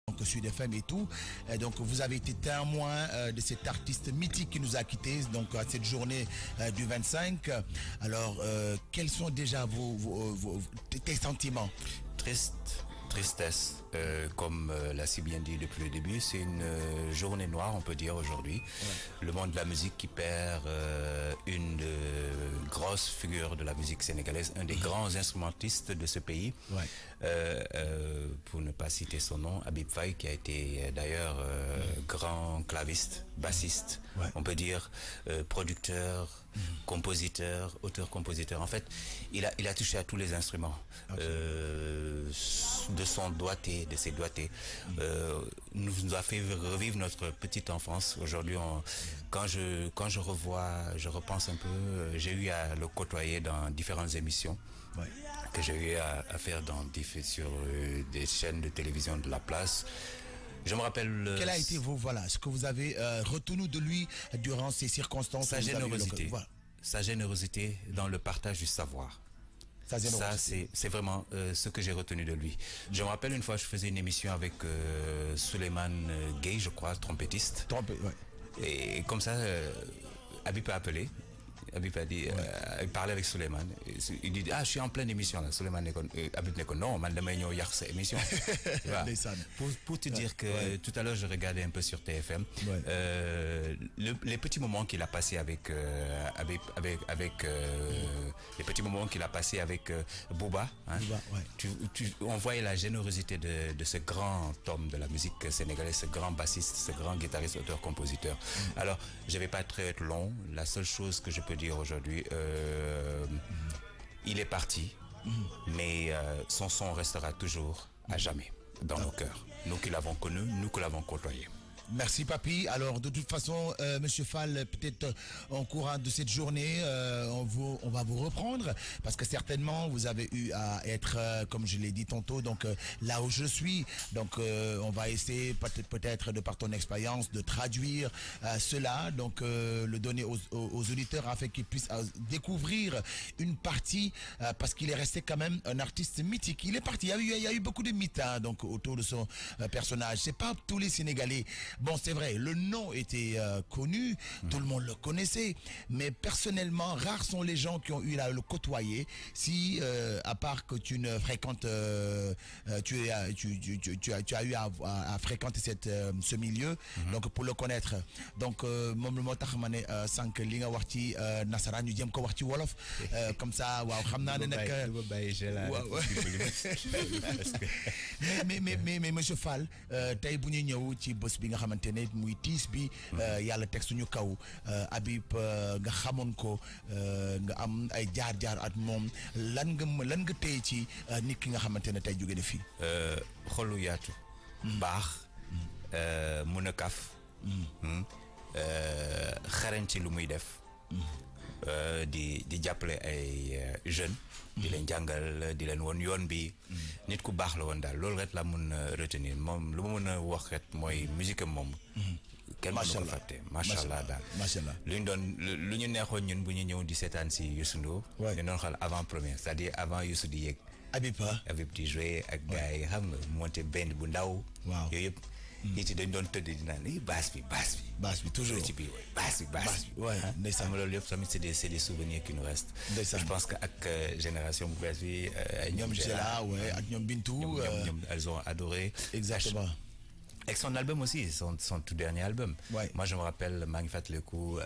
donc Sud FM et tout. Et donc vous avez été témoin de cet artiste mythique qui nous a quittés donc à cette journée du 25. Alors quels sont déjà tes sentiments? Tristesse, comme l'a si bien dit depuis le début, c'est une journée noire, on peut dire aujourd'hui. Ouais. Le monde de la musique qui perd une grosse figure de la musique sénégalaise, un des grands instrumentistes de ce pays. Ouais. Pour ne pas citer son nom, Habib Faye, qui a été d'ailleurs grand claviste, bassiste, ouais. On peut dire producteur, compositeur, auteur-compositeur. En fait, il a touché à tous les instruments. De son doigté, de ses doigtés, nous a fait revivre notre petite enfance. Aujourd'hui, quand je repense un peu, j'ai eu à le côtoyer dans différentes émissions. Ouais. Que j'ai eu à faire sur des chaînes de télévision de la place. Je me rappelle... Quel a été ce que vous avez retenu de lui durant ces circonstances? Sa générosité. Sa générosité dans le partage du savoir. Ça, c'est vraiment ce que j'ai retenu de lui. Je me rappelle une fois, je faisais une émission avec Souleymane Gueye, je crois, trompettiste. Ouais. Et comme ça, Habib a appelé. Habib a dit, il parlait avec Souleymane. Il dit, je suis en pleine émission là. Souleymane Habib dit, non, man, demain, il y a cette émission. Pour te dire que tout à l'heure, je regardais un peu sur TFM. Ouais. Les petits moments qu'il a passés avec les petits moments qu'il a passés avec Bouba. Hein, Bouba ouais. On voyait la générosité de ce grand homme de la musique sénégalaise, ce grand bassiste, ce grand guitariste, auteur, compositeur. Alors, je ne vais pas être long. La seule chose que je peux dire aujourd'hui, il est parti, mais son son restera toujours à jamais dans nos cœurs. Nous qui l'avons connu, nous qui l'avons côtoyé. Merci Papy. Alors de toute façon, Monsieur Fall, peut-être en courant de cette journée, on va vous reprendre parce que certainement vous avez eu à être, comme je l'ai dit tantôt, donc là où je suis. Donc on va essayer peut-être de par ton expérience de traduire cela, donc le donner aux auditeurs afin qu'ils puissent découvrir une partie parce qu'il est resté quand même un artiste mythique. Il est parti. Il y a eu beaucoup de mythes donc autour de son personnage. C'est pas tous les Sénégalais. Bon, c'est vrai, le nom était connu, tout le monde le connaissait, mais personnellement, rares sont les gens qui ont eu à le côtoyer. Si, à part que tu ne fréquentes, tu as eu à fréquenter ce milieu, donc pour le connaître. Donc, moom moo tax ma ne sànq li nga wax ci nasaraan ñu jëm ko wax ci wolof, comme ça, waaw xam naa ne nag. mais monsieur Fall, tey bu ñu ñëw ci bés bi nga xamante ne muy tiis bi yàlla teg suñu kaw Habib nga xamoon ko nga am ay jaar-jaar at moom lan nga téye ci nit ki nga xamante ne tey jóge na fii. xolu yaatu. baax. mun a kaf. xarañ ci lu muy def. di jàppale ay jeunes. di leen jàngal di leen woon yoon bi nit ku baax la woon daal loolu rek la mun retenir moom lu ma mën a wax rek mooy musique am moom kenn mënu ko fàtte macha allah daal lu ñu neexoon ñun bu ñu ñëw di seetaan si Youssou Ndour ñu doon xal avant première c'est-à-dire avant Youssou di yéeg Habib di jouer ak gars yi xam nga monté band bu ndaw yooyu yëpp nit yi dañ doon tëdd di naan basse bi toujours ci biir basse bi ouais ndeysaan loolu yëpp tamit c'est des souvenirs qui nous restent. Je pense que ak génération bu bees bi ñoom Gela ouais ak ñoom Bintou elles ont adoré exactement. Avec son album aussi, son tout dernier album. Ouais. Moi, je me rappelle, maa ngi fàttaliku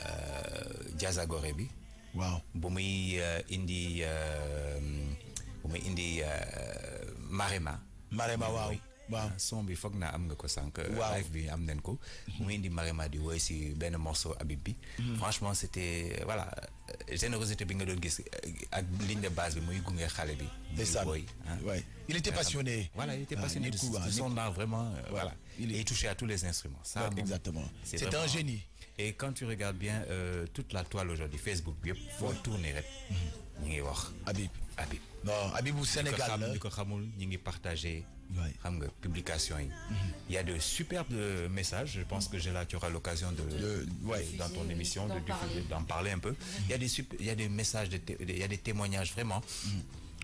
Diazagoré bi. Waaw. bu muy indi Marema. Waaw. waaw son bi foog naa am nga ko sànq. live bi am nañ ko. mu indi Marema di woy si benn morceau Habib bi. Franchement c'était voilà générosité bi nga doon gis ak ligne de base bi muy gunge xale bi. ndeysaan ouais. Il était passionné. Voilà, il était passionné de son art vraiment. Voilà. Il touchait à tous les instruments. Ça, exactement. C'est un génie. Et quand tu regardes bien toute la toile aujourd'hui, Facebook, il faut tourner. Habib. Non, Habib au Sénégal. Nous partagé publication. Il y a de superbes messages. Je pense que tu auras l'occasion dans ton émission d'en parler un peu. Il y a des messages, il y a des témoignages vraiment.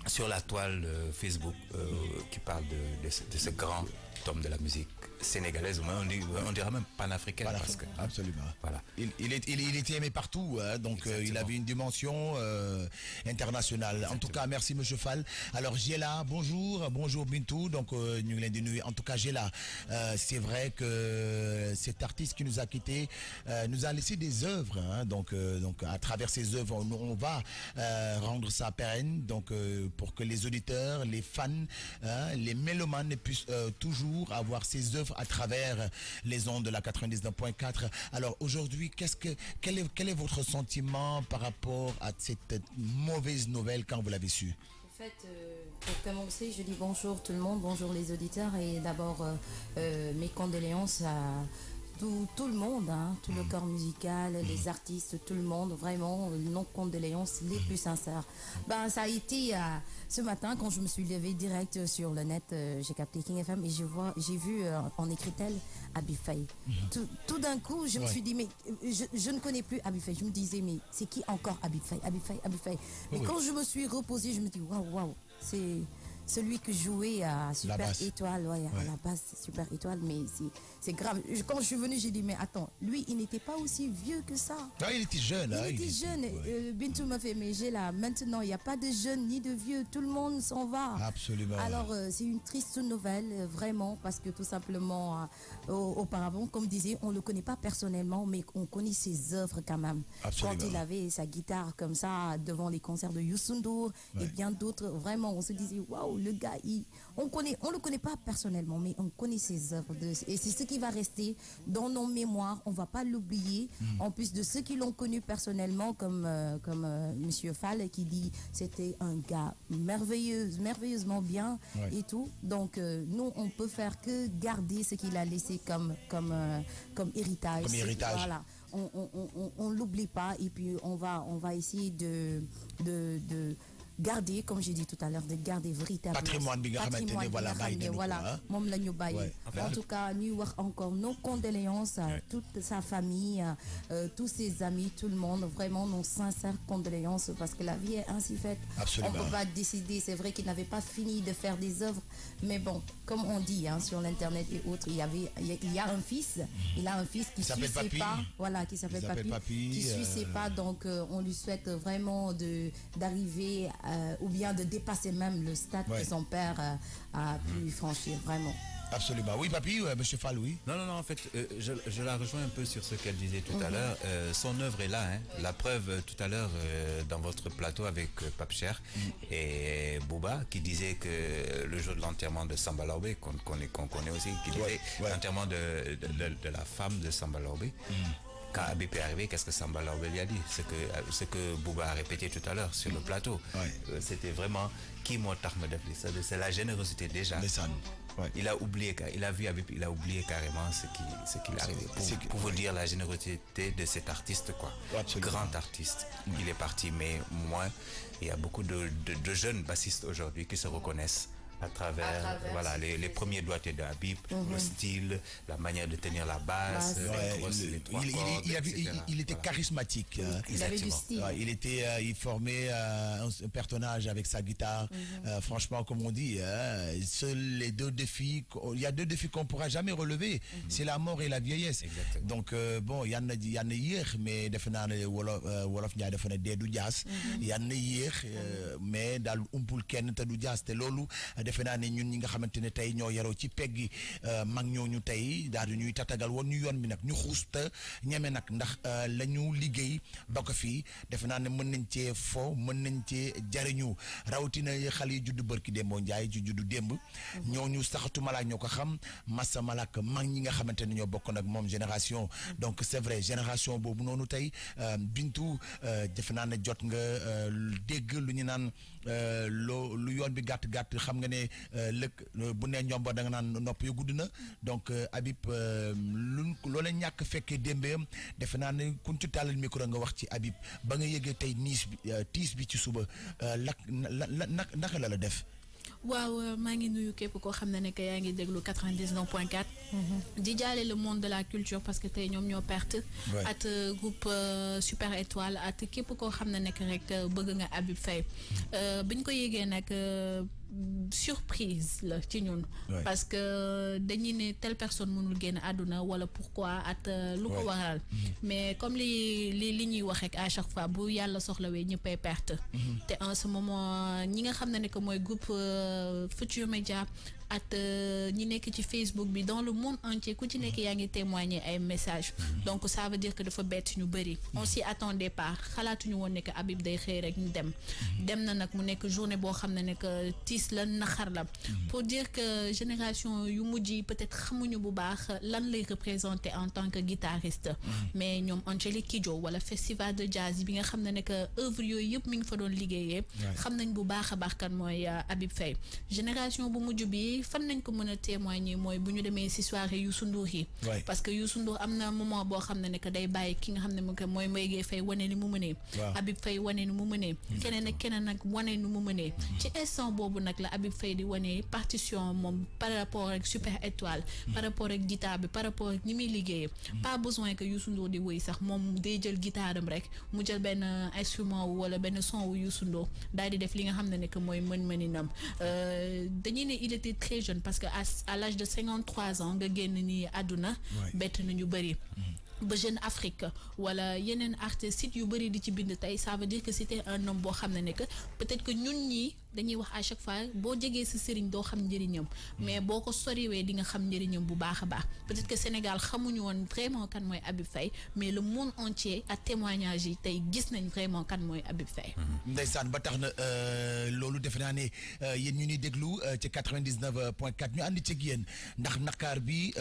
sur la toile Facebook qui parle de ce grand homme de la musique sénégalaise, on dirait même panafricaine. Parce que, absolument. Voilà. Il était aimé partout, hein, donc il avait une dimension internationale. Exactement. En tout cas, merci Monsieur Fall. Alors Giela, bonjour Bintou. Donc nous l'avons dit, en tout cas Giela, c'est vrai que cet artiste qui nous a quittés nous a laissé des œuvres. Hein, donc à travers ces œuvres, on va rendre ça pérenne. Donc pour que les auditeurs, les fans, hein, les mélomanes puissent toujours avoir ces œuvres à travers les ondes de la 99.4. Alors aujourd'hui, quel est votre sentiment par rapport à cette mauvaise nouvelle quand vous l'avez su? En fait, pour commencer, je dis bonjour tout le monde, bonjour les auditeurs et d'abord mes condoléances à tout le monde, hein, tout le corps musical, les artistes, tout le monde, vraiment, nos condoléances les plus sincères. Ben, ça a été ce matin quand je me suis levée direct sur le net, j'ai capté King FM et j'ai vu en écritel Habib Faye. Tout d'un coup, je me suis dit, mais je ne connais plus Habib Faye. Je me disais, mais c'est qui encore Habib Faye? Habib Faye. Mais quand je me suis reposée, je me dis, waouh, c'est celui que jouait à Super Étoile, ouais, à la base Super Étoile, mais c'est grave. Quand je suis venue, j'ai dit, mais attends, lui, il n'était pas aussi vieux que ça. Ah, il était jeune. Il était jeune. Bintou m'a fait, mais j'ai là, maintenant, il n'y a pas de jeunes ni de vieux, tout le monde s'en va. Absolument. Alors, c'est une triste nouvelle, vraiment, parce que tout simplement, auparavant, comme disait, on ne le connaît pas personnellement, mais on connaît ses œuvres quand même. Absolument. Quand il avait sa guitare comme ça, devant les concerts de Youssou N'Dour et bien d'autres, vraiment, on se disait, waouh, le gars, on le connaît pas personnellement, mais on connaît ses œuvres. Et c'est ce qui va rester dans nos mémoires. On va pas l'oublier. En plus de ceux qui l'ont connu personnellement, comme Monsieur Fall qui dit c'était un gars merveilleusement bien et tout. Donc nous, on peut faire que garder ce qu'il a laissé comme héritage. Comme héritage. Voilà. On l'oublie pas et puis on va essayer de garder, comme j'ai dit tout à l'heure, de garder véritablement patrimoine bi nga xamantene voilà moom la ñu bàyyi. En tout cas ñuy wax encore nos condoléances à toute sa famille, tous ses amis, tout le monde, vraiment nos sincères condoléances parce que la vie est ainsi faite. Absolument. On ne peut pas décider, c'est vrai qu'il n'avait pas fini de faire des œuvres, mais bon, comme on dit hein, sur l'internet et autres, il y a un fils, il a un fils qui suit ses pas, voilà, qui s'appelle Papy, qui suit ses pas, donc on lui souhaite vraiment d'arriver ou bien de dépasser même le stade que son père a pu franchir, vraiment. Absolument. Oui, Papy, Monsieur Fall, oui. Non, en fait, je la rejoins un peu sur ce qu'elle disait tout à l'heure. Son œuvre est là. Hein. La preuve, tout à l'heure, dans votre plateau avec Pape Cher et Bouba, qui disait que le jour de l'enterrement de Samba Laobé, qu'on connaît aussi, qui disait l'enterrement de la femme de Samba Laobé. Quand Habib est arrivé, qu'est-ce que Samba Laobé lui a dit? Ce que Bouba a répété tout à l'heure sur le plateau. C'était vraiment qui m'a tardé. C'est la générosité déjà. Il a oublié, il a vu Habib, il a oublié carrément ce qu'il a arrivé. Pour vous dire la générosité de cet artiste, quoi. Grand artiste. Il est parti, mais moi, il y a beaucoup de jeunes bassistes aujourd'hui qui se reconnaissent à travers voilà, les premiers doigtés de Habib, le style, la manière de tenir la basse, les trois cordes, il était charismatique. Il avait du style. Il formait un personnage avec sa guitare. Franchement, comme on dit, seuls les deux défis, il y a deux défis qu'on ne pourra jamais relever. C'est la mort et la vieillesse. Exactement. Donc, bon, il y en a hier, mais Wolof Ndiaye dafa ne dee du jaas. Il y en a hier, mais daal umpul kenn te du jaas te loolu defe naa ne ñun ñi nga xamante ne tey ñoo yaroo ci peggi mag ñooñu tey daal di ñuy tatagal woon ñu yoon bi nag ñu xuusta ñeme nag ndax la ñu liggéey ba ko fii defe naa ne mën nañ cee fo mën nañ cee jariñu rawatina xale yi juddu bërki démboo njaay ci juddu démb ñooñu saxatu malaak ñoo ko xam massa malak mag ñi nga xamante ne ñoo bokk nag moom génération donc c'est vrai génération boobu noonu tey Bintu defe naa ne jot nga dégg lu ñu naan lu yoon bi gàtt xam nga ne lëkk bu nee ñomba da nga naan nopp yu gudd na donc Habib loola ñàkk fekkee démbeem defe naa ne kuñ ci tàllal micro nga wax ci Habib ba nga yëgee tey tiis bi ci suba naka la def. waaw maa ngi nuyu képp koo xam ne nekk yaa ngi déglu 99.4. di jaale le monde de la culture parce que tey ñoom ñoo perte. at groupe Super Étoile at képp koo xam ne nekk rek bëgg nga Habib Faye. biñ ko yégee nag surprise la ci ñun. parce que dañuy ne telle personne mënul génn àdduna wala pourquoi at lu ko waral. mais comme li ñuy wax rek à chaque fois bu yàlla soxlawee ñëppay perte. te en ce moment ñi nga xam ne que mooy groupe Futur Média at ñi nekk ci Facebook bi dans le monde entier ku ci nekk yaa ngi témoigner ay messages. donc ça veut dire que dafa bett ñu bëri. on s'y attendait pas xalaatuñu woon ne que Habib day xëy rek ñu dem na nag mu nekk journée boo xam ne que tiis la naxar la. pour dire que génération yu mujj yi peut-être xamuñu bu baax lan lay représenter en tant que guitariste. mais ñoom Angélique Kidjo wala festival de jazz bi nga xam ne que œuvre yooyu yëpp mi ngi fa doon liggéeyee. xam nañ bu baax a baax kan mooy Habib Faye. génération bu mujj bi fan nañ ko mën a témoigner mooy bu ñu demee ci soirée Youssou Ndour yi. parce que Youssou Ndour am na moment boo xam ne que day bàyyi ki nga xam ne mooy Mbaye Gueye Faye wane ni mu mënee. Habib Faye wane ni mu mënee. keneen ak keneen nag wane ni mu mënee. ci instant boobu nag la Habib Faye di wane partition moom par rapport ak Super Étoile. par rapport ak guitare bi par rapport ak ni muy liggéeyee. pas besoin que Youssou Ndour di woy sax moom day jël guitare am rek mu jël benn instrument wala benn son wu Youssou Ndour daal di def li nga xam ne que mooy mën-mëninam. dañuy ne il était très jeune parce que à l'âge de 53 ans nga génn ni àdduna bett nañu bëri. ba Jeune Afrique wala yeneen artistes sites yu bëri di ci bind tey ça veut dire que c'était un homme boo xam ne que peut-être que ñun ñii dañuy wax à chaque fois boo jegee sa sëriñ doo xam njëriñam mais boo ko soriwee di nga xam njëriñam bu baax a baax peut-être que Sénégal xamuñu woon vraiment kan mooy Habib Faye mais le monde entier ak témoignage yi tey gis nañ vraiment kan mooy Habib Faye. ndeysaan ba tax na loolu defe naa ne yéen ñu ni déglu ci 99.4 ñu ànd ci yéen ndax Ndakaar bi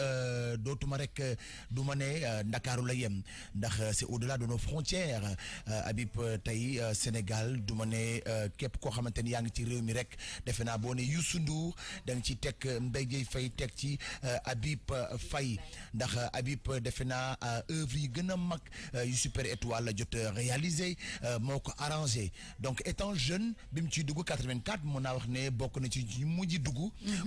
dootuma rek du ma ne Ndakaaru la yem ndax c'est au-delà de nos frontières Habib tey Sénégal du ma ne képp koo xamante ni yaa ngi ci réew mi rek defe naa boo ne Youssou Ndour da nga ci teg Mbaye Gueye Faye teg ci Habib Faye ndax Habib defe naa œuvre yi gën a mag yu Super Étoile la jot réalisé moo ko arrangé donc étant jeune bi mu ciy dugg 84 mun naa wax ne bokk na ci ñu mujj dugg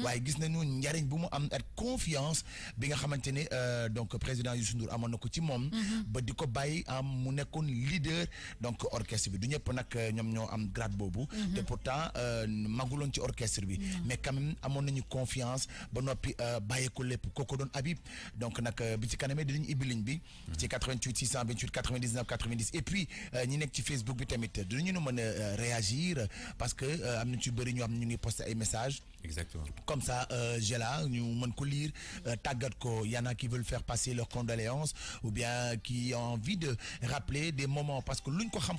waaye gis nañu njariñ bu mu am ak confiance bi nga xamante ne donc président Youssou Ndour amoon na ko ci moom ba di ko bàyyi am mu nekkoon leader donc orchestre bi du ñëpp nag ñoom ñoo am grade boobu te pourtant maguloon ci orchestre bi mais quand même amoon nañu confiance ba noppi bàyyi ko lépp kooku doon Habib donc nag bi ci kanamee dinañ ibbi ligne bi ci 88 628 99 90 et puis ñi nekk ci Facebook bi tamit dinañu nu mën a réagir parce que am na ci bëri ñoo xam ne ñu ngi posté ay messages. Exactement. Comme ça, j'ai là, nous pouvons lire, il y en a qui veulent faire passer leurs condoléances ou bien qui ont envie de rappeler des moments parce que l'une ko xam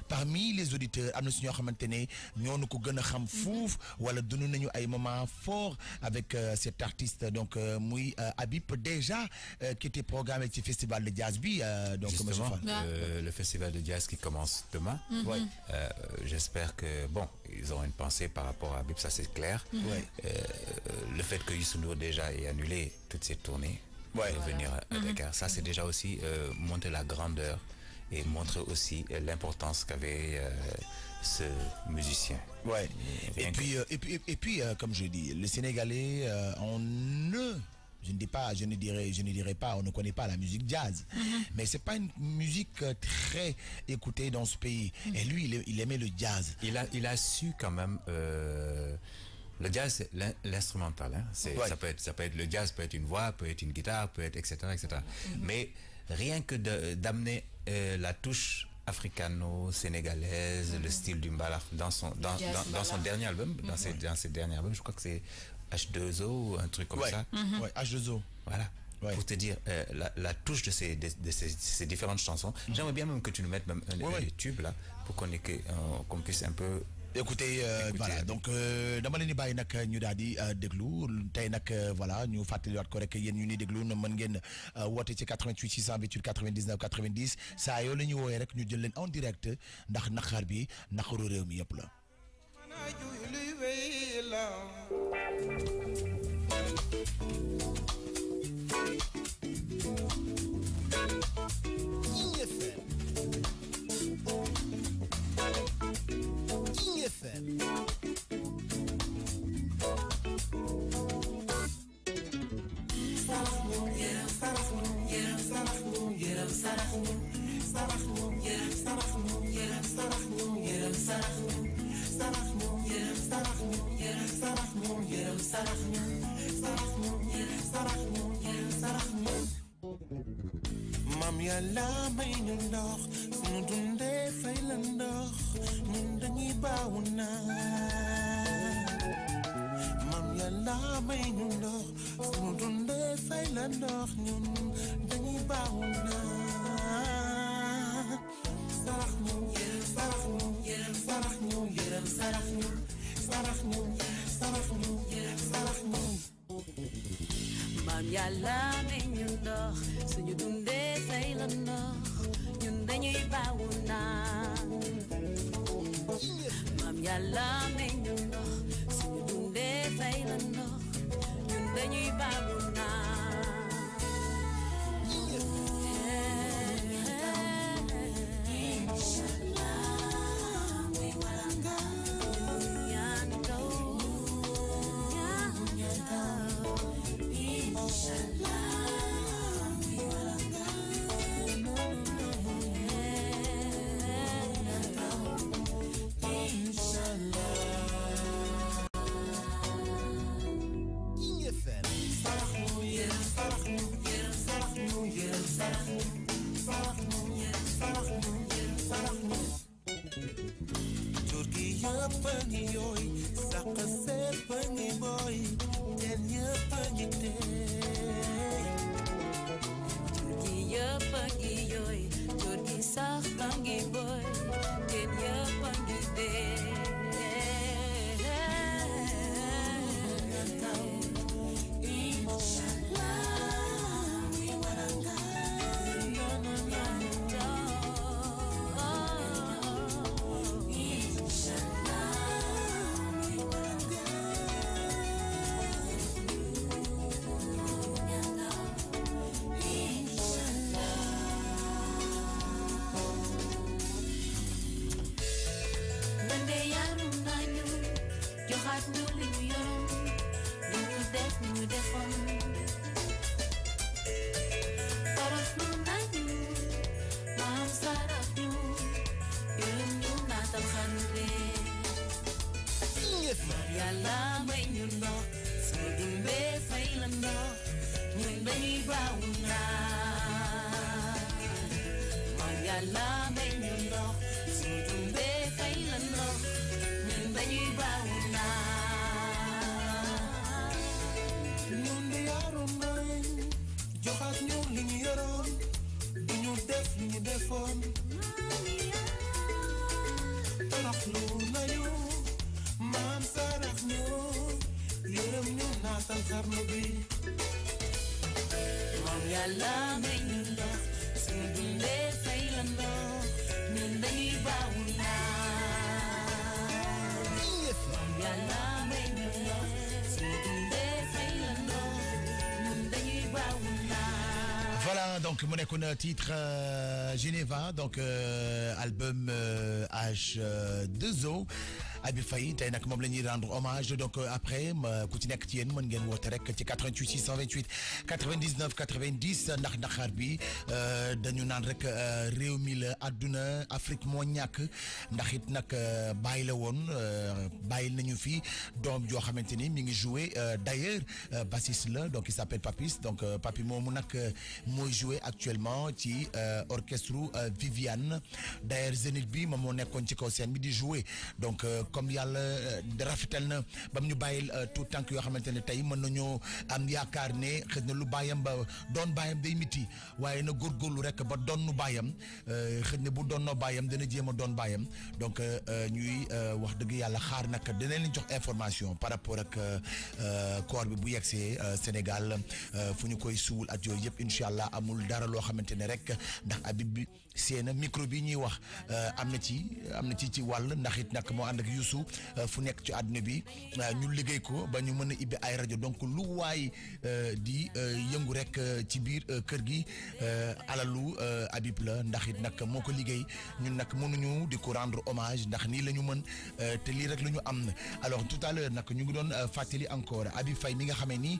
parmi les auditeurs, am na suñu xamantene ñoo ko gëna xam fouf wala dunu nañu ay moments forts avec cet artiste donc muy Habib déjà qui était programmé ci festival de jazz bi donc justement le festival de jazz qui commence demain. Ouais. J'espère que bon, ils auront une pensée par rapport à Habib, ça c'est clair. Le fait que Youssou Ndour déjà ait annulé toutes ces tournées pour venir à Dakar, ça c'est déjà aussi montrer la grandeur et montrer aussi l'importance qu'avait ce musicien. Ouais. Et puis, comme je dis, les Sénégalais, je ne dirais pas, on ne connaît pas la musique jazz, mais c'est pas une musique très écoutée dans ce pays. Et lui, il aimait le jazz. Il a su quand même. Le jazz, c'est l'instrumental. Hein. Ça peut être le jazz, peut être une voix, peut être une guitare, peut être etc. Mais rien que d'amener la touche africano-sénégalaise, le style du mbalax dans son dernier album, dans ses derniers albums, je crois que c'est H2O ou un truc comme ça. Ouais, H2O. Voilà. Ouais. Pour te dire la touche de ces différentes chansons. J'aimerais bien même que tu nous mettes même des tubes là pour qu'on puisse un peu. Écoutez, voilà donc dama leen di bàyyi nag ñu daal di déglu tey nag voilà ñu fàttaliwaat ko rek yéen ñu ni déglu na mën ngeen woote ci 88 628 99 90 saa yoo la ñu woowee rek ñu jël leen en direct ndax naqar bi naqaru réew mi yëpp la. Mam yàlla may ñu ndox sunu dundee fay la ndox ñun dañuy baawu naan Mam yàlla may ñu ndox sunu dundee fay la ndox ñun dañuy baawu naan sarax ñu sarax ñu sarax ñu sarax ñu sarax ñu sarax ñu sarax ñu Mam yàlla may ñu ndox suñu dundee fay la ndox ñun dañuy baawu naan Mam yàlla may ñu ndox suñu dundee fay la ndox ñun dañuy baawu naan Pangi yoy, saka set pangi boy, tenya pangi te. Turkiya pangi yoy, Turki sak pangi boy, tenya pangi te. Voilà, donc mon titre Geneva, donc album H2O. Abi Faye tey nag moom la ñuy rendre hommage donc après ku ci nekk ci yéen mën ngeen woote rek ci 88 628 99 90 ndax Dakar bi dañu naan rek réew mi la àdduna Afrique moo ñàkk ndax it nag bàyyi la woon bàyyi nañu fi doom joo xamante ni mi ngi joué d'ailleurs bassiste la donc il s'appelle Papis donc Papi moomu nag mooy joué actuellement ci orchestre Viviane d'ailleurs Zénith bi moom moo nekkoon ci kaw scène bi di joué donc comme yàlla rafetal na bam ñu bàyyil tout tànk yoo xamante ne tey mën nañoo am yaakaar ne xëy na lu bàyyam ba doon bàyyam day miti waaye na góorgóorlu rek ba doon nu bàyyam xëy na bu doonnoo bàyyam dana jéem a doon bàyyam donc ñuy wax dëgg yàlla xaar nag dinañ leen jox information par rapport ak corps bi bu yegsee Sénégal fu ñu koy suul ak yooyu yëpp incha allah amul dara loo xamante ne rek ndax Habib bi seen micro bi ñuy wax am na ci wàll ndax it nag moo ànd ak Youssou fu nekk ci àdduna bi ñu liggéey ko ba ñu mën a ibbi ay rajo donc lu waay di yëngu rek ci biir kër gi alalu Habib la ndax it nag moo ko liggéey ñun nag mënuñu di ko rendre hommage ndax nii la ñu mën te lii rek la ñu am. Alors tout à l'heure nag ñu ngi doon fàttali encore Habib Faye mi nga xamee ni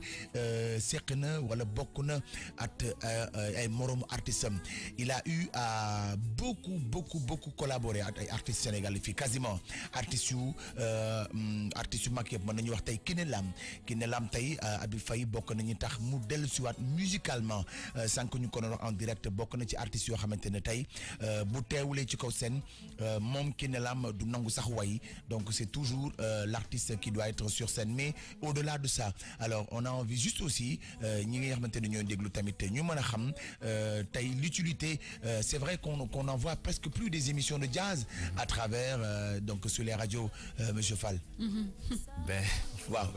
seq na wala bokk na at ay moromu artistes am il a eu à beaucoup collaboré ak ay artistes sénégalais fii quasiment artistes yu mag yëpp mën nañu wax tey Kiné Lam tey Habib Faye bokk nañu tax mu dellu siwaat musicalement sànq ñu ko doon wax en direct bokk na ci artistes yoo xamante ne tey bu teewulee ci kaw scène moom Kiné Lam du nangu sax way donc c'est toujours l'artiste qui doit être sur scène mais au-delà de ça alors on a envie juste aussi ñi nga xamante ne ñoo déglu tamit ñu mën a xam tey l'utilité c'est vrai qu'on en voit presque plus des émissions de jazz à travers donc sur les radios monsieur Fall. Ben waaw.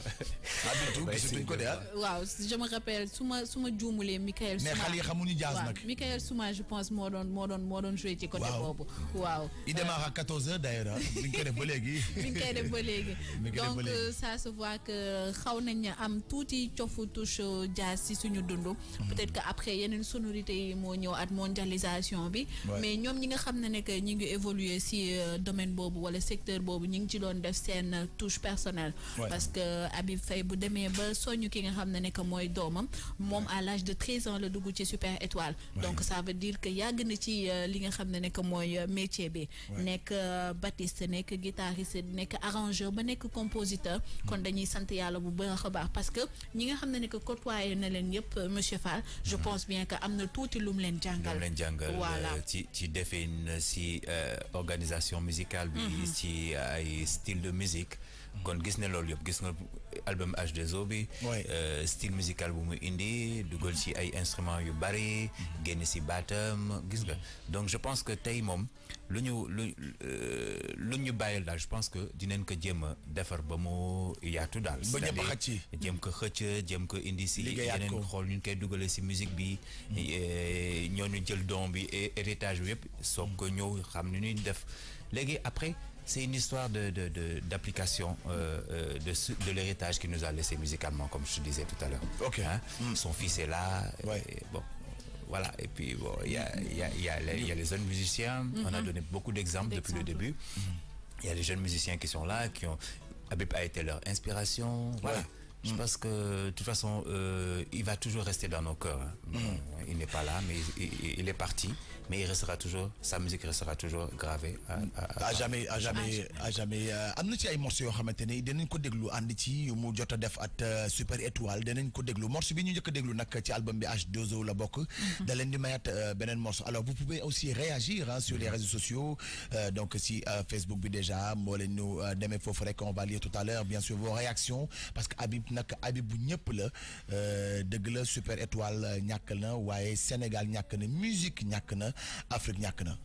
waaw je me rappelle su ma juumulee Michael Souma mais xale yi xamuñu jazz nag. Michael Souma je pense moo doon joué ci côté boobu. waaw il démarre à 14h d'ailleurs mi ngi koy def ba léegi. donc ça se voit que xaw nañ am tuuti cofu touche jazz ci suñu dund. peut-être que après yeneen sonorités yi moo ñëw at mondialisation bi. mais ñoom ñi nga xam ne que ñi ngi évoluer ci domaine boobu wala secteur boobu ñi ngi ci doon def seen touche personnelle. parce que Habib Faye bu demee ba soñu ki nga xam ne que mooy doomam moom à l'âge de 13 ans la dugg ci Super Étoile. donc ça veut dire que yàgg na ci li nga xam ne que mooy métier bi. nekk bassiste nekk guitariste nekk arrangeur ba nekk compositeur. kon dañuy sant yàlla bu baax a baax parce que ñi nga xam ne que côtoyé na leen yëpp monsieur Fall. je pense bien que am na tuuti lu mu leen jàngal. voilà ci defin ci organisation musicale bi. ci ay style de musique. kon gis ne loolu yëpp gis nga album H2O bi style musical bu mu indi dugal ci ay instruments yu bari génn ci baatam gis nga donc je pense que tey moom lu ñu bàyyil daal je pense que dinañ ko jéem a defar ba mu yaatu daal jéem ko xëcc jéem ko indi ci yeneen xool ñu koy dugale ci musique bi ñooñu jël don bi héritage bi yëpp soog ko ñëw xam ni ñuy def léegi après c'est une histoire d'application de l'héritage qu'il nous a laissé musicalement, comme je te disais tout à l'heure. Okay. Hein? Son fils est là. Et bon, voilà. Et puis bon, il y a les jeunes musiciens. On a donné beaucoup d'exemples depuis le début. Il y a les jeunes musiciens qui sont là, Habib a été leur inspiration. Voilà. Je pense que de toute façon, il va toujours rester dans nos cœurs. Il n'est pas là, mais il est parti. Mais il restera toujours, sa musique restera toujours gravée à jamais. am na ci ay morceaux yoo xamante ne dinañ ko déglu ànd ci yu mu jot a def at Super Étoile dinañ ko déglu morceau bi ñu njëkk a déglu nag ci album bi H2O la bokk. da leen di mayat beneen morceau alors vous pouvez aussi réagir sur les réseaux sociaux donc si Facebook bi déjà moo leen ñu demee foofu rek on va lire tout à l'heure bien sûr vos réactions parce que Habib bu ñëpp la dëgg la Super Étoile ñàkk na waaye Sénégal ñàkk na musique ñàkk na Afrique ñàkk na.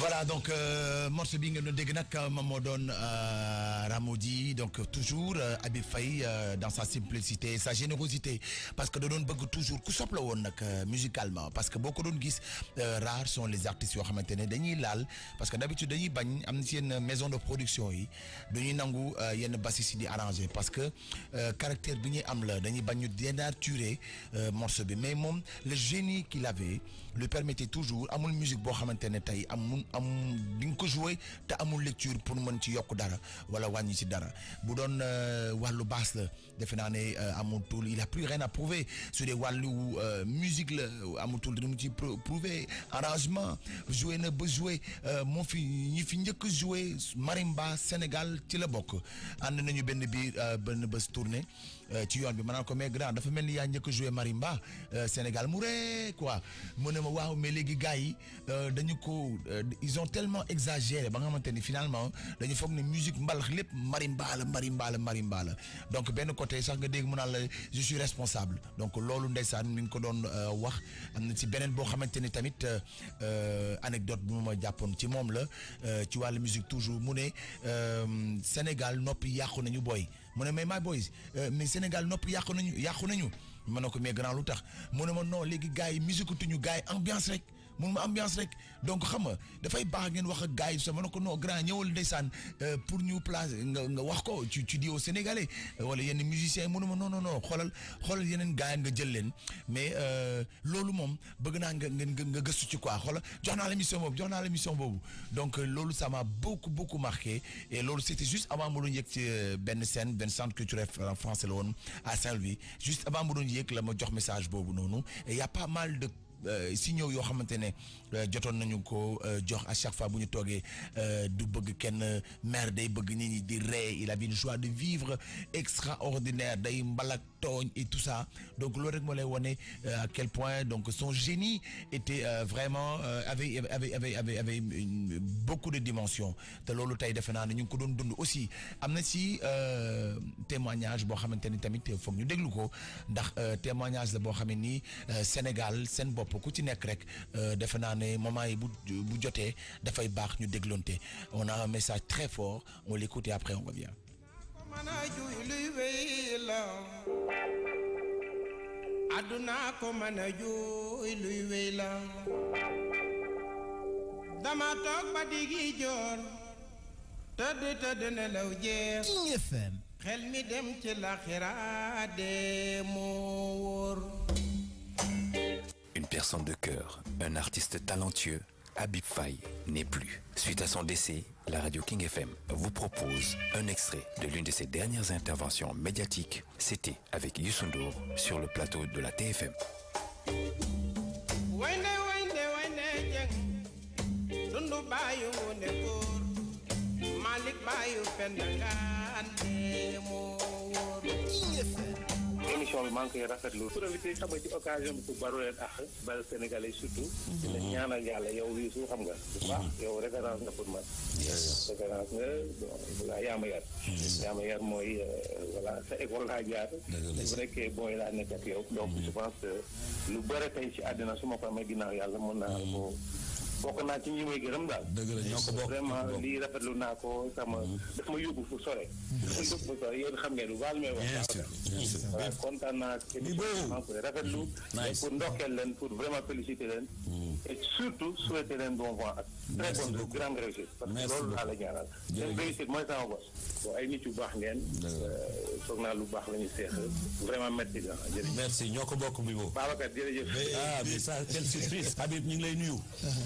Voilà, donc morceau bi ngeen doon dégg nag moom moo doon Ramodi, donc toujours Habib Faye dans sa simplicité, sa générosité, parce que da doon bëgg toujours ku sopp la woon nag musicalement, parce que boo ko doon gis rares sont les artistes yoo xamante ne dañuy laal, parce que d'habitude dañuy bañ am na ci yenn maison de production yi dañuy nangu yenn bassistes yi di arranger parce que caractère bi ñuy am la dañuy bañ ñu dénaturer morceau bi, mais moom le génie qu'il avait lui permettait toujours amul musique boo xamante ne tey am di nga ko jouer te amul lecture pour mën ci yokk dara wala wàññi ci dara bu doon wàllu basse la defe naa ne amatul il a plus rien à prouver sur des wàllu musique la amatul dina mu ci prouver arrangement joué na ba joué moo fi ñi fi njëkk joué marimba Sénégal ci la bokk ànd nañu benn bés tournée ci yoon bi ma naan ko mais grand dafa mel ni yaa njëkk joué marimba Sénégal mu ree quoi mu ne ma waaw mais léegi gars yi dañu ko ils ont tellement exagéré ba nga xamante ni finalement dañu foog ne musique mbalax lépp marimba la donc benn côté sax nga dégg mu naan la je suis responsable donc loolu ndeysaan mi ngi ko doon wax am na ci beneen boo xamante ni tamit anecdote bu ma jàppoon ci moom la ci wàllu musique toujours mu ne Sénégal noppi yàqu nañu booy mu ne mais my boys mais Sénégal noppi yàqu nañu ma ne ko mais grand lu tax mu ne ma non léegi gars yi musique tuñu gars yi ambiance rek mun ma ambiance rek donc xam nga dafay baax ngeen wax ak gars yi sa ma ne ko non grand ñëwal ndeysaan pour ñu place nga wax ko ci di au Sénégalais wala yenn musiciens yi mënu ma non xoolal yeneen gars yi nga jël leen mais loolu moom bëgg naa nga gëstu ci quoi xoolal jox naa la émission boobu donc loolu ça m'a beaucoup marqué et loolu c'était juste avant mu doon yëg ci benn centre culturel français la woon à Saint-Louis juste avant mu doon yëg la ma jox message boobu noonu et y a pas mal de signaux yoo xamante ne jotoon nañu ko jox à chaque fois bu ñu toogee du bëgg kenn mer day bëgg nit ñi di ree il avait une joie de vivre extraordinaire day mbalak tooñ et tout ça donc loolu rek moo lay wone à quel point donc son génie était vraiment avait beaucoup de dimensions te loolu tey defe naa ne ñu ngi ko doon dund aussi am na ci témoignage boo xamante ni tamit foog ñu déglu ko ndax témoignage la boo xam ne nii Sénégal seen bopp ku ci nekk rek defe naa ne moment yi bu jotee dafay baax ñu dégloonte on a un message très fort on l'écoute et après on revient. aduna ko mana jooy luy wey la dama toog ba digi joor tëdd nelaw jeex King FM xel mi dem ci l'axira de moo wóor. Une personne de cœur, un artiste talentueux, Habib Faye n'est plus. Suite à son décès, la radio King FM vous propose un extrait de l'une de ses dernières interventions médiatiques. C'était avec Youssou Ndour sur le plateau de la TFM. émission bi maa ngi koy rafetlu profité xam nga ci occasion bi pour baro leen ak bal sénégalais surtout dina ñaanal yàlla yow lii su xam nga bu baax yow référence nga pour man référence nga voilà yaa ma yar mooy voilà sa école laa jaar bu nekkee booy laa nekk ak yow donc je pense que lu bëri tey ci àddina su ma ko amee ginnaaw yàlla mën naa ko bokk naa ci ñi may gërëm daal. dëgg la ñoo ko bokk vraiment lii rafetlu naa ko sama daf ma yóbbu fu sore. yéen xam ngeen lu baax may wax. bien sûr voilà kontaan naa ak émission maa koy rafetlu. pour ndokkeel leen pour vraiment féliciter leen. et surtout souhaiter leen bon vent ak très bonne grande réussite. parce que loolu laa la ñaanal. seen réussite mooy sama bos. bon ay nit yu baax ngeen. foog naa lu baax la ñu seex. vraiment merci bien jërëjëf. merci ñoo ko bokk bi boobu. Babacar jërëjëf. ah mais ça quelle surprise. Habib ñu ngi lay nuyu.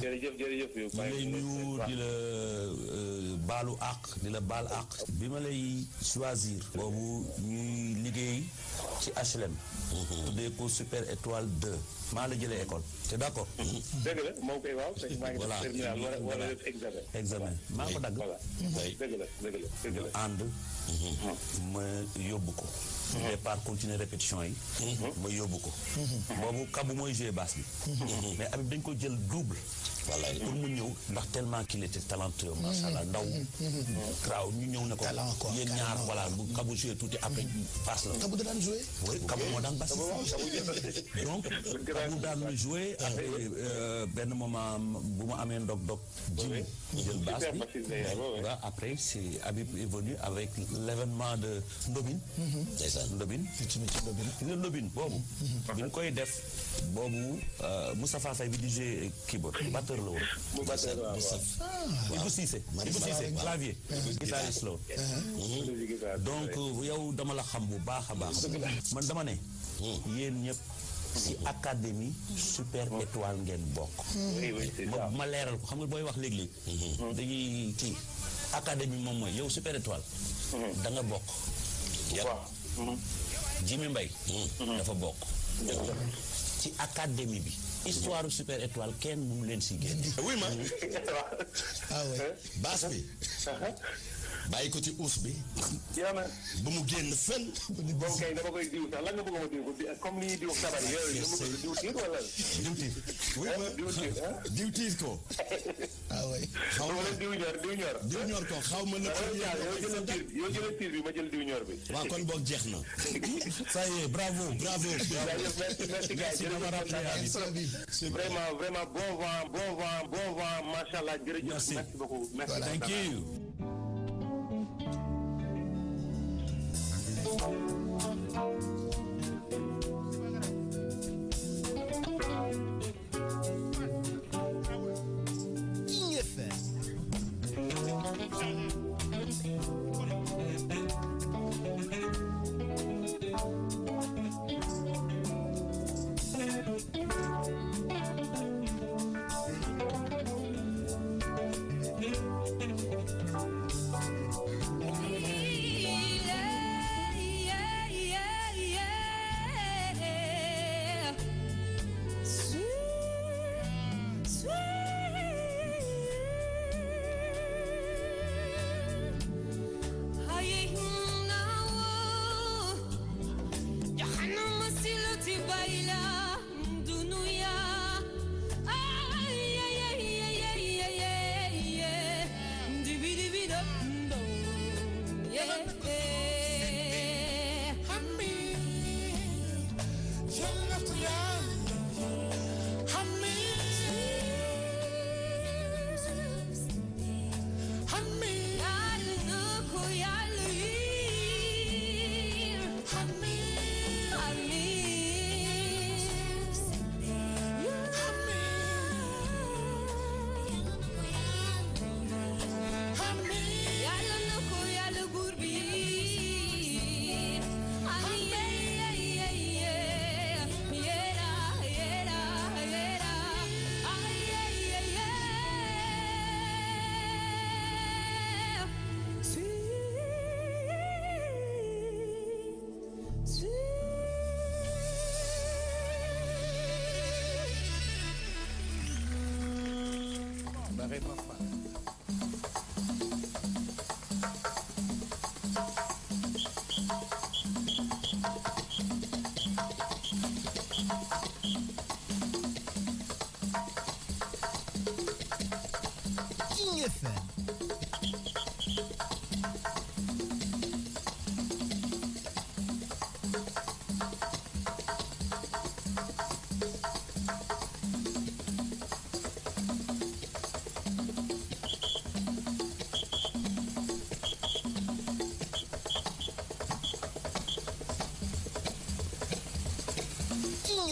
jërëjëf yow. ñu lay nuyu di la baalu àq di la baal àq. bi ma lay choisir. boobu ñuy liggéey ci HLM. tuddee ko Super Étoile 2. maa la jëlee école. c'est d'accord. dëgg la moo koy waaw. voilà terminal wala def examen. maa ko dagg. voilà dëgg la. ànd ma yóbbu ko. départ continuer répétition yi. ma yóbbu ko. boobu Kabou mooy jouer basse bi. mais Habib dañ ko jël double. wallaay pour mu ñëw ndax tellement qu'il était talentueux macha allah ndaw. Kraaw ñu ñëw ne ko. yéen ñaar voilà bu Kabou jouer tuuti après basse la. Kabou da daan jouer. oui Kabou moo daan basse. donc Kabou daan jouer après benn moment bu ma amee ndog-ndog. jël basse bi. waaw après c'est Habib est venu avec l'événement de Ndobin. Ndobin nga Ndobin boobu bi ñu koy def boobu Moustapha Faye bi di jouer keyboard batteur la woon Ibou Cissé clavier guitariste la woon donc yow dama la xam bu baax a baax man dama ne yéen ñëpp ci académie super étoile ngeen bokk ma leeral ko xam nga booy wax léeg-léeg dañuy kii académie moom mooy yow super étoile da nga bokk Jimmy Mbaye dafa bokk ci académie bi histoire super étoile kenn mënu leen si génne oui ma baas bi bàyyi ko ci uus bi ba mu génn fenn boobu kay dama koy diw sax lan nga bëgg ma diw ko comme ni ñuy diw sabar yooyu diw tiir wala diw tiir ko xaw ma diw ñor ko xaw ma na yow jëlal tiir bi ma jël diw ñor bi waaw kon boog jeex na ça y est bravo merci gars yi vraiment bon vent machallah jërëjëf merci beaucoup merci thank you.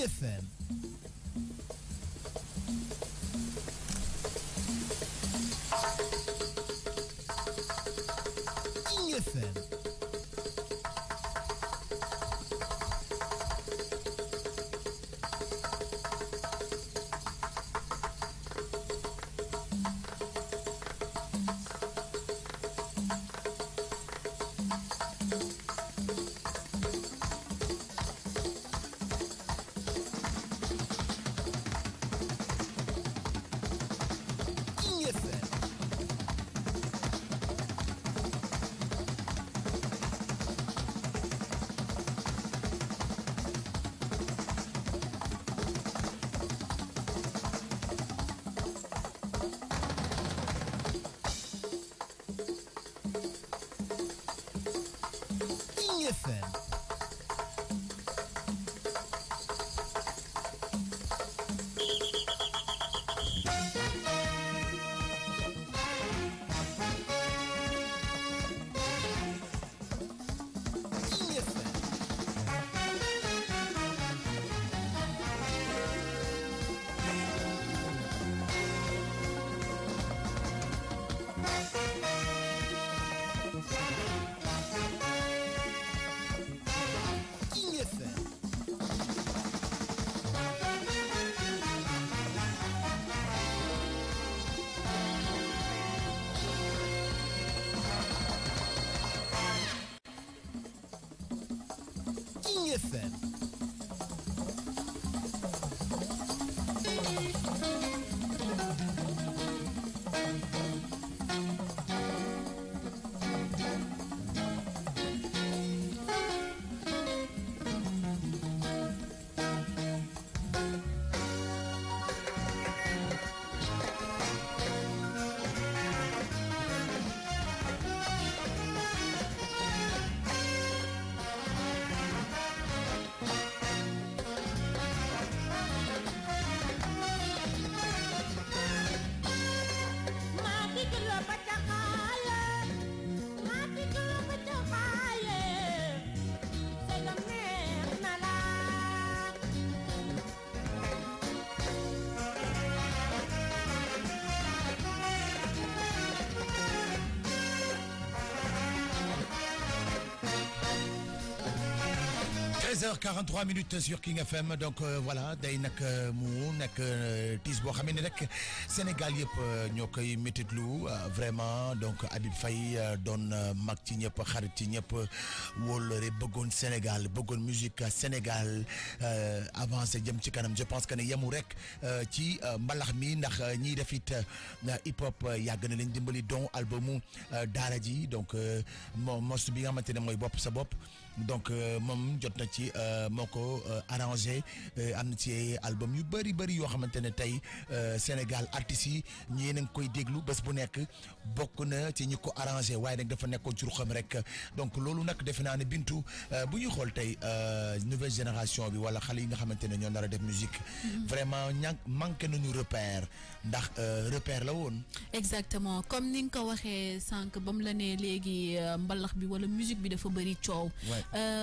FM. King FM. FM. h 43 minutes sur King FM donc voilà day nag mu nekk tiis boo xam ne rek Sénégal yëpp ñoo koy métitlu vraiment donc Habib Faye doon mag ci ñëpp xarit ci ñëpp wóolare bëggoon Sénégal bëggoon musique Sénégal avancé jëm ci kanam je pense que ne yemu rek ci mbalax mi ndax ñiy def it hip hop yàgg na leen dimbali don albumu daara ji donc mos bi nga xamante ne mooy bopp sa bopp donc moom jot na ci moo ko arrangé am na ci album yu bëri yoo xamante ne tey Sénégal artistes yi ñii nañ koy déglu bés bu nekk bokk na ci ñi ko arrangé waaye nag dafa nekkoon ci ruxam rek donc loolu nag defe naa ne Bintu bu ñuy xool tey nouvelle génération bi wala xale yi nga xamante ne ñoo nar a def musique vraiment manqué nañu repère ndax repère la woon. exactement comme ni nga ko waxee sànq ba mu la ne léegi mbalax bi wala musique bi dafa bëri coow.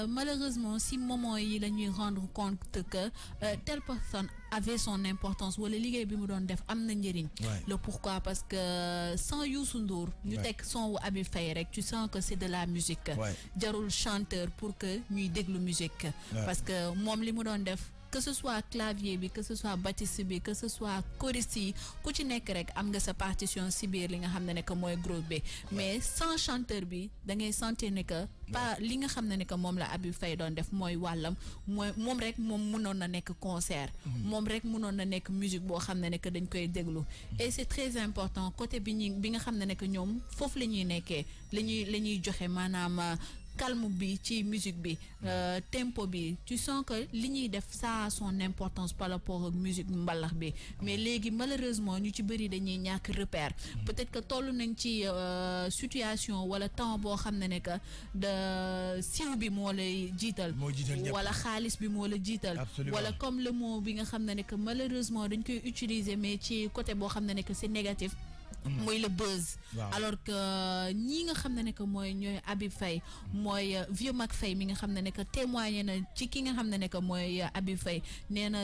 Malheureusement si moment yi la ñuy rendre compte que telle personne avait son importance wala liggéey bi mu doon def am na njëriñ. Le pourquoi parce que sans Youssou Ndour ñu teg son wu Habib Faye rek tu sens que c'est de la musique. jarul chanteur pour que ñuy déglu musique. parce que moom li mu doon def. Que ce soit clavier bi que ce soit batiste bi que ce soit choriste yi ku ci nekk rek am nga sa partition si biir li nga xam ne que mooy groupe bi mais sans chanteur bi da ngay sentir ne que pas li nga xam ne que moom la Habib Faye doon def mooy wàllam mooy moom rek moom mënoon na nekk concert moom rek mënoon na nekk musique boo xam ne que dañ koy déglu et c'est très important côté bi nga xam ne que ñoom foofu la ñuy nekkee la ñuy joxe maanaam calme bi ci musique bi tempo bi tu sens que li ñuy def ça a son importance par rapport ak musique mbalax bi mais léegi malheureusement ñu ci bëri dañuy ñàkk repère peut-être que toll nañ ci situation wala temps boo xam ne que de siiw bi moo lay jiital wala xaalis bi moo la jiital wala comme le mot bi nga xam ne que malheureusement dañ koy utiliser mais ci côté boo xam ne que c'est négatif mooy le buzz alors que ñi nga xam ne que mooy ñooy Habib Faye mooy vieux Mac Faye mi nga xam ne que témoigné na ci ki nga xam ne que mooy Habib Faye nee na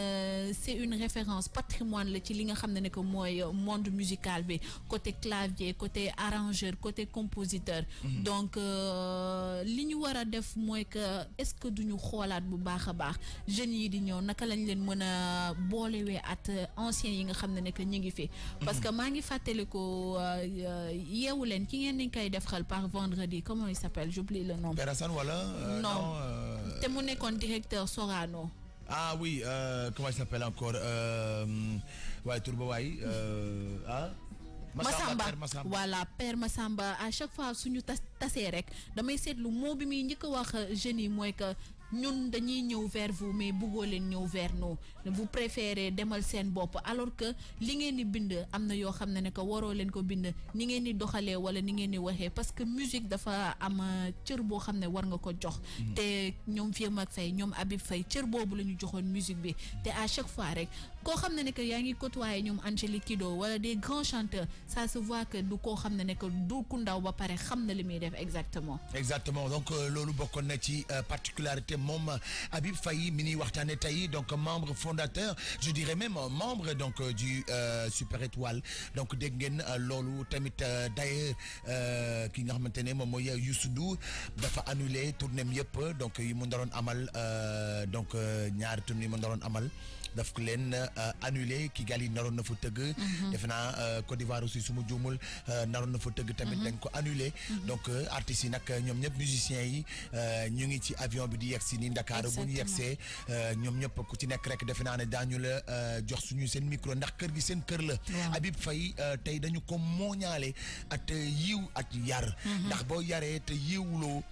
c'est une référence patrimoine la ci li nga xam ne que mooy monde musical bi côté clavier côté arrangeur côté compositeur donc li ñu war a def mooy que est-ce que duñu xoolaat bu baax a baax jeunes yi di ñëw naka lañ leen mën a boolewee at anciens yi nga xam ne que ñu ngi fi parce que maa ngi fàttaliku yeewu leen ki ngeen ni koy def xel par vendredi comment il s'appelle j'oublie le nom. Perasan wala non te mu nekkoon directeur Sorano. Ah oui comment il s'appelle encore waaye tur ba waay Massamba voilà Père Massamba à chaque fois suñu tasee rek damay seetlu moo bi muy njëkk a wax jeunes yi mooy que ñun dañuy ñëw vers vous mais bëggoo leen ñëw vers nous vous préférez demal seen bopp alors que li ngeen di bind am na yoo xam ne que waroo leen ko bind ni ngeen di doxalee wala ni ngeen di waxee parce que musique dafa am cër boo xam ne war nga ko jox te ñoom Vieux Mac Faye ñoom Habib Faye cër boobu la ñu joxoon musique bi te à chaque fois rek koo xam ne que yaa ngi côtoyer ñoom Angélique Kiddo wala des grands chanteurs ça se voit que du koo xam ne que du ku ndaw ba pare xam na li muy def exactement donc loolu bokkoon na ci particularité moom Habib Faye mi ñuy waxtaane tey donc membre fondateur je dirais même membre donc du Super Étoile donc dégg ngeen loolu tamit d'ailleurs ki nga xamante ne moom mooy Youssou Ndour dafa annulé tournée yëpp donc yi mu naroon amal donc ñaari tournée yi mu naroon amal daf ko leen annulé Kigali naroon na fa tëgg defe naa Côte d'Ivoire aussi su ma juumul naroon na fa tëgg tamit dañ ko annulé donc artistes yi nag ñoom ñëpp musiciens yi ñu ngi ci avion bi di yegg si ni Dakar bu ñu yegsee ñoom ñëpp ku ci nekk rek defe naa ne daañu la jox suñu seen micro ndax kër gi seen kër la Habib Faye tey dañu ko mooñaale at yiw at yar ndax boo yaree te yiwuloo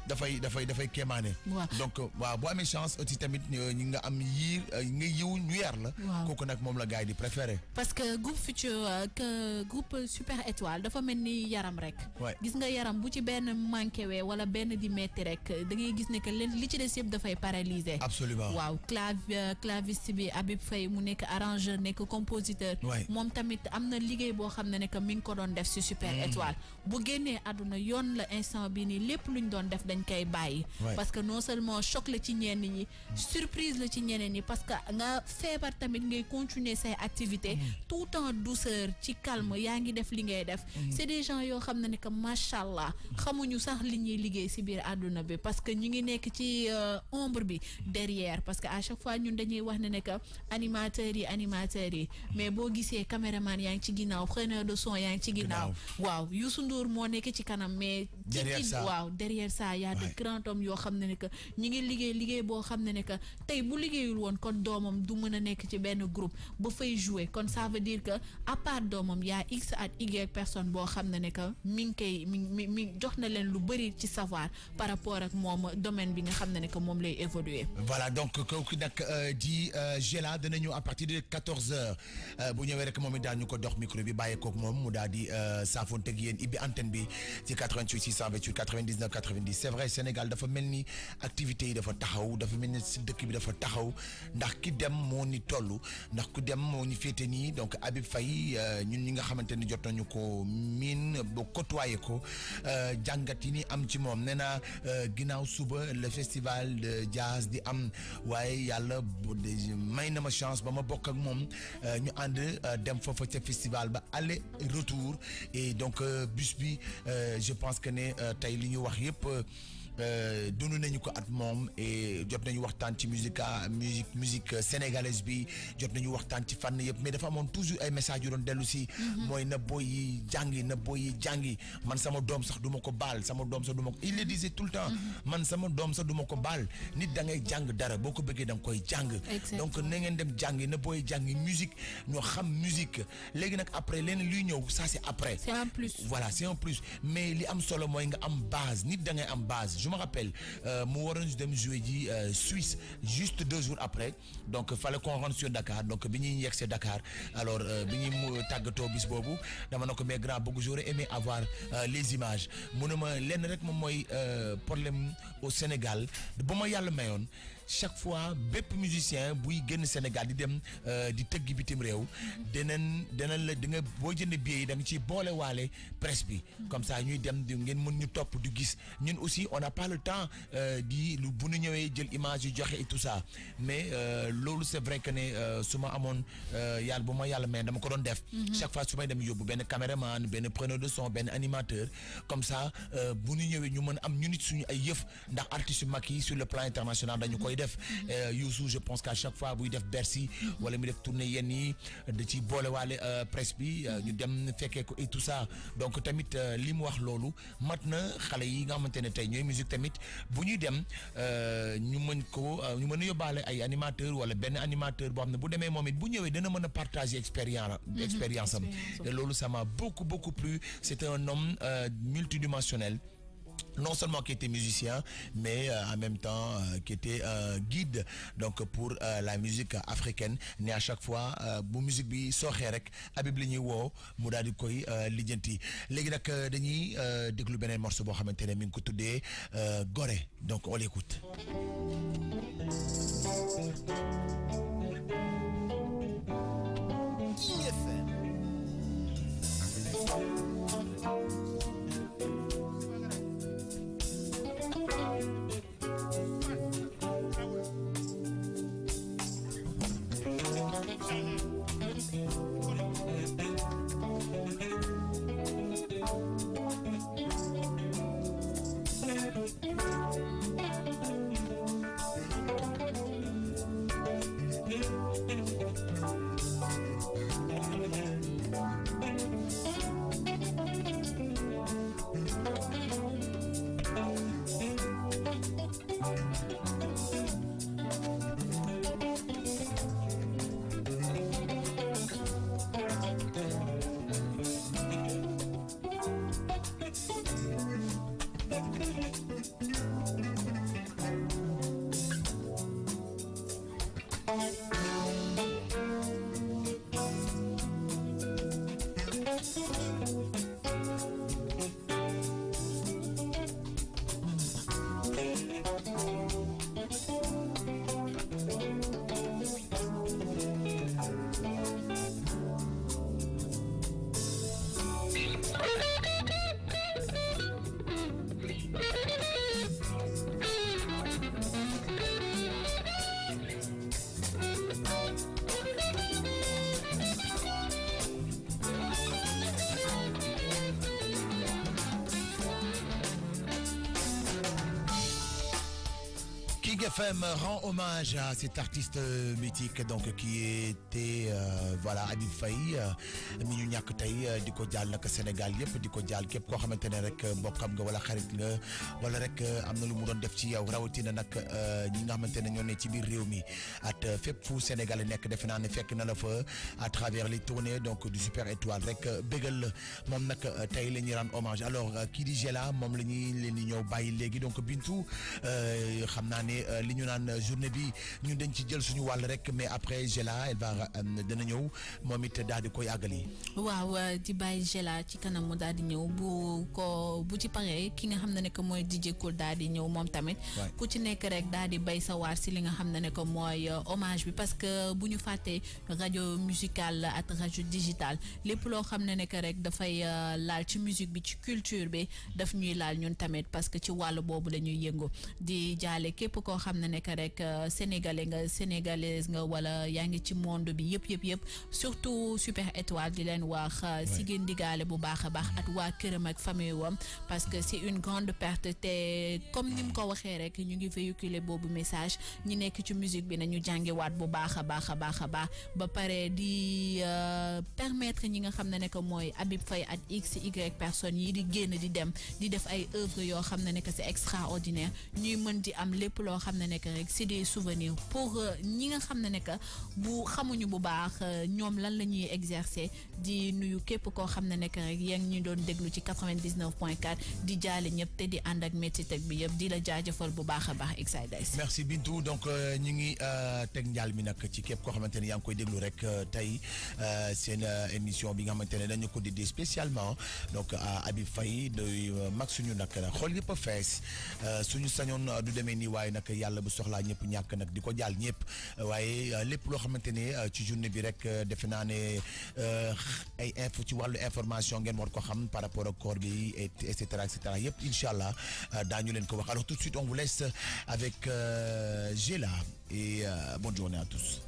dafay kéemaane donc waaw boo amee chance aussi tamit ñi nga am yiir nga yiw ñu yar la kooku nag moom la gars yi di préféré parce que groupe Super Étoile dafa mel ni yaram rek gis nga yaram bu ci benn manqué wee wala benn di metti rek da ngay gis ne que li ci des yëpp dafay paralysé absolument waaw claviste bi Habib Faye mu nekk arrangeur nekk compositeur moom tamit am na liggéey boo xam ne que mi ngi ko doon def si Super Étoile bu génnee àdduna yoon la instant bi nii lépp luñ doon def dañ koy bàyyi parce que non seulement choc la ci ñenn ñi surprise la ci ñeneen ñi parce que nga feebar tamit ngay continuer say activités tout en douceur ci calme yaa ngi def li ngay def c'est des gens yoo xam ne que macha allah xamuñu sax li ñuy liggéey si biir àdduna bi parce que ñu ngi nekk ci ombre bi derrière parce que à chaque fois ñun dañuy wax ne que animateurs yi mais boo gisee caméraman yaa ngi ci ginnaaw preneur de son yaa ngi ci ginnaaw waaw Youssou Ndour moo nekk ci kanam mais derrière ça y a de grands hommes yoo xam ne que ñi ngi liggéey boo xam ne que tey bu liggéeyul woon kon doomam du mën a nekk ci benn groupe ba fay jouer kon ça veut dire que à part doomam y a x ak y personne boo xam ne que mi ngi koy mi jox na leen lu bëri ci savoir par rapport ak moom domaine bi nga xam ne que moom lay évoluer. Voilà donc kooku nag di Gela dana ñëw à partir de 14h bu ñëwee rek moom it daal ñu ko dox micro bi bàyyi koog moom mu daal di saafoonteeg yéen ibbi antenne bi ci 88 628 99 90 c'est vrai Sénégal dafa mel ni activités yi dafa taxaw dafa mel ni si dëkk bi dafa taxaw ndax ki dem moo ni toll ndax ku dem moo ñu féete nii donc Habib Faye ñun ñi nga xamante ni jot nañu ko miin ba côtoyé ko jàngat yi ni am ci moom nee naa ginnaaw suba le festival de jazz di am waaye yàlla may na ma chance ba ma bokk ak moom ñu ànd dem foofa ca festival ba aller retour et donc bus bi je pense que ne tey li ñu wax yëpp dund nañu ko at moom et jot nañu waxtaan ci musique sénégalaise bi jot nañu waxtaan ci fànn yëpp mais dafa amoon toujours ay messages yu doon dellu si mooy na boy yi jàngi man sama doom sax du ma ko baal sama doom sax du ma ko il le disait tout le temps man sama doom sax du ma ko baal nit da ngay jàng dara boo ko bëggee da nga koy jàng donc na ngeen dem jàngi na boy jàngi musique ñoo xam musique léegi nag après leneen luy ñëw ça c'est après c'est un plus voilà c'est un plus mais li am solo mooy nga am base nit da ngay am base je me rappelle mu waroon dem jouer ji Suisse juste 2 jours après donc fallait qu'on rentre sur Dakar donc bi ñuy yegsee Dakar alors bi ñuy tàggatoo bis boobu dama ne ko mais grand bëgg j'aurais aimé avoir les images mu ne ma lenn rek moom mooy problème au Sénégal ba ma yàlla mayoon chaque fois bépp musicien buy génn Sénégal di dem di tëggi bitim réew dinañ la di nga boo jënd billet yi da nga ciy boole waale presse bi comme ça ñuy dem di ngeen mën ñu topp du gis ñun aussi on n'a pas le temps di lu bu ñu ñëwee jël image yu joxe et tout ça mais loolu c'est vrai que ne su ma amoon yàlla bu ma yàlla may dama ko doon def chaque fois su may dem yóbbu benn caméraman benn preneur de son benn animateur comme ça bu ñu ñëwee ñu mën am ñu nit suñu ay yëf ndax artistes yu mag yi sur le plan international dañu koy def Youssou je pense qu'à chaque fois buy def Bercy wala mu def tournée yenn yi da ci boolewaale presse bi ñu dem fekkee ko et tout ça donc tamit li mu wax loolu mat na xale yi nga xamante ne tey ñooy musique tamit bu ñuy dem ñu mën a yóbbaale ay animateur wala benn animateur boo xam ne bu demee moom it bu ñëwee dana mën a partager expérience am et loolu ça m'a beaucoup plu c'est un homme multidimensionnel non seulement qui était musicien mais en même temps qui était guide donc pour la musique africaine ne à chaque fois bu musique bi sooxee rek Habib li ñuy woo mu daal di koy lijjanti léegi nag dañuy déglu beneen morceau boo xamante ne mi ngi ko tuddee Gorée donc on l'écoute. King FM rend hommage à cet artiste mythique donc qui était voilà Habib Faye mi ñu ñàkk tey di ko jaal nag Sénégal yëpp di ko jaal képp koo xamante ne rek mbokkam nga wala xarit nga wala rek am na lu mu doon def ci yow rawatina nag ñi nga xamante ne ñoo ne ci biir réew mi at fépp fu Sénégal nekk defe naa ne fekk na la fa à travers les tournées donc du Super Étoile rek bégal la moom nag tey la ñuy rendre hommage alors kii di Gela moom la ñuy leen di ñëw bàyyi léegi donc Bintu xam naa ne li ñu naan journée bi ñun dañ ci jël suñu wàll rek mais après Gela elle va dana ñëw moom it daal di koy àggali. waaw di bàyyi Gela ci kanam mu daal di ñëw bu ci paree ki nga xam ne que mooy DJ Cool daal di ñëw moom tamit. ku ci nekk rek daal di bay sa waar si li nga xam ne que mooy hommage bi parce que bu ñu fàttee rajo musicale ak rajo digital lépp loo xam ne que rek dafay laal ci musique bi ci culture bi daf ñuy laal ñun tamit parce que ci wàllu boobu la ñuy yëngu di jaale képp koo xam ne que rek sénégalais nga sénégalaise nga wala yaa ngi ci monde bi yëpp surtout Super Étoile di leen wax si ngeen digaale bu baax a baax ak waa këram ak famille wam parce que c'est une grande perte te comme ni mu ko waxee rek ñu ngi véhiculer boobu message ñi nekk ci musique bi nañu jàngiwaat bu baax a baax ba pare di permettre ñi nga xam ne que mooy Habib Faye ak XY personnes yi di génn di dem di def ay œuvres yoo xam ne que c'est extraordinaire ñuy mën di am lépp loo xam ne que rek c'est des souvenirs pour ñi nga xam ne que bu xamuñu bu baax ñoom lan la ñuy exercer di nuyu képp koo xam ne que rek yaa ngi ñu doon déglu ci 99.4 di jaale ñëpp te di ànd ak métti teg bi yëpp di la jaajëfal bu baax a baax Excideis. merci Bintou donc ñu ngi teg njaal mi nag ci képp koo xamante ne yaa ngi koy déglu rek tey seen émission bi nga xamante ne dañu ko dédié spécialement donc à Habib Faye doy mag suñu nag xool yëpp a fees suñu sañoon du demee nii waaye nag yàlla bu soxlaa ñëpp ñàkk nag di ko jaal ñëpp waaye lépp loo xamante ne ci journée bi rek defe naa ne ay info ci wàllu information ngeen war ko xam par rapport ak koor bi et cetera yëpp incha allah daañu leen ko wax alors tout de suite on vous laisse avec Gela et bonne journée à tous.